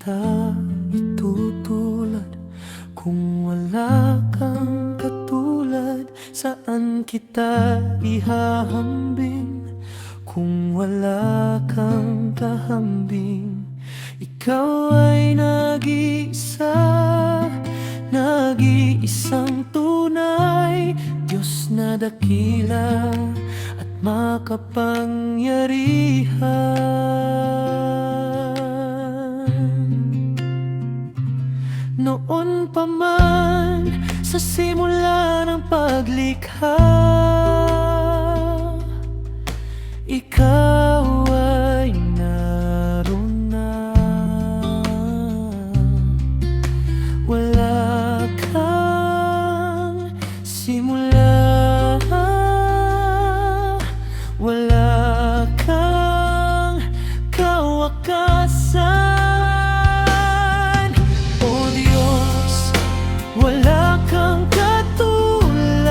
kita itutulad kung wala kang katulad? Saan kita ihahambing kung wala kang kahambing? Ikaw ay nag-iisa, nag-iisang tunay, Diyos na dakila at makapangyarihan. Noon pa man sa simula ng paglikha, ikaw ay naroon na. Wala kang simula, wala kang kawakasan. O Diyos, wala kang katulad,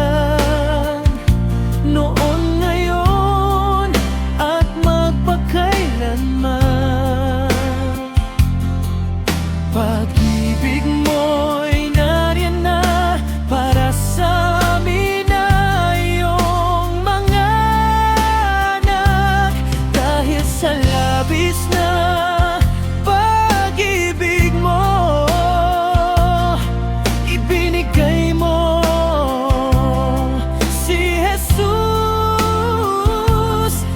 noon, ngayon, at magpakailanman. Pag-ibig mo'y nariyan na para sa amin na iyong mga anak. Dahil sa labis na pag-ibig mo, ibinigay mo si Jesus.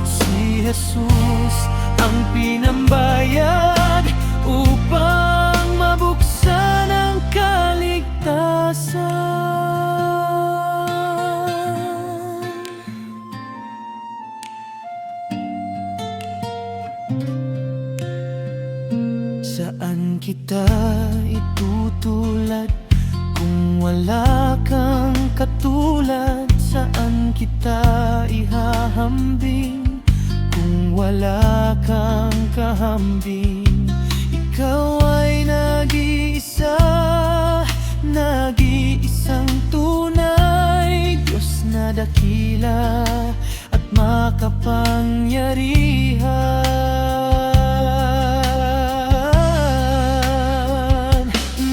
Si Jesus ang pinambayad upang mabuksan ang kaligtasan. Saan kita itutulad kung wala kang katulad? Saan kita ihahambing kung wala kang kahambing? Ikaw ay nag-iisa, nag-iisang tunay, Diyos na dakila at makapangyarihan.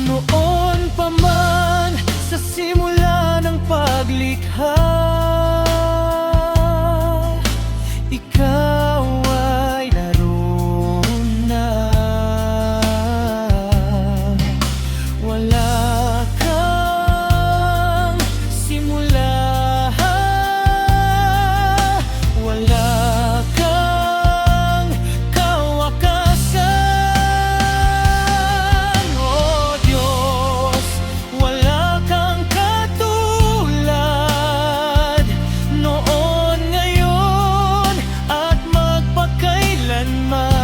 Noon pa man sa simula ng paglikha, ikaw ay naroon na. Wala kang simula, wala kang kawakasan. O Diyos, wala kang katulad, noon, ngayon, at magpakailanman.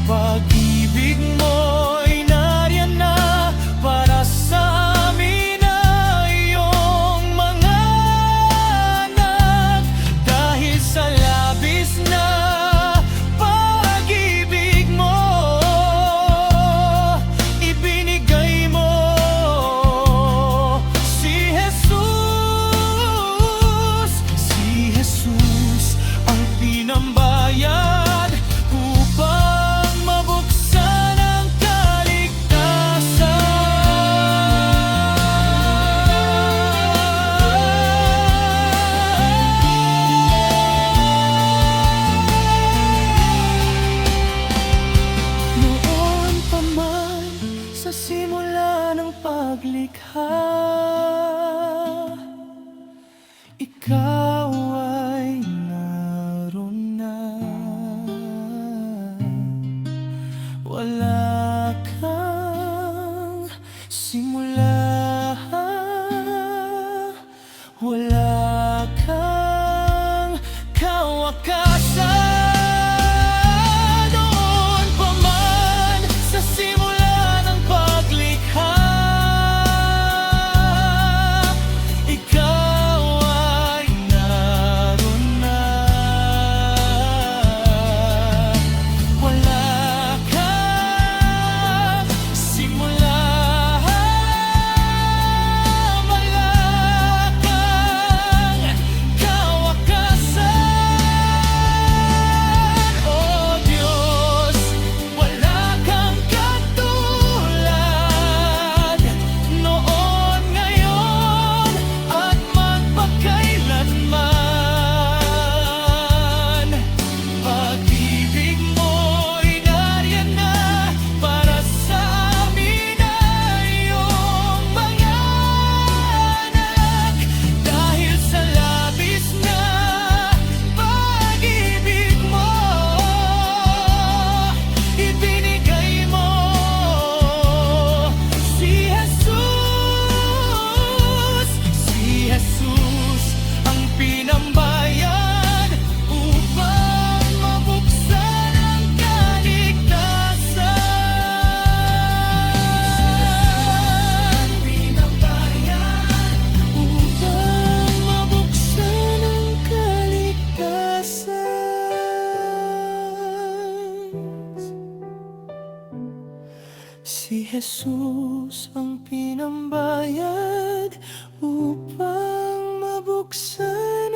Pag-ibig mo'y nariyan na para sa amin na iyong mga anak. Dahil sa labis na pag-ibig mo, ibinigay mo si Jesus. Si Jesus ang pinambayad upang mabuksan ang kaligtasan. Noon pa man sa simula ng paglikha, ikaw ay naroon na. Wala kang simula, wala kang kawakasan. Noon pa man sa simula ng paglikha, ikaw ay naroon na. Wala kang Si Jesus ang pinambayad upang mabuksan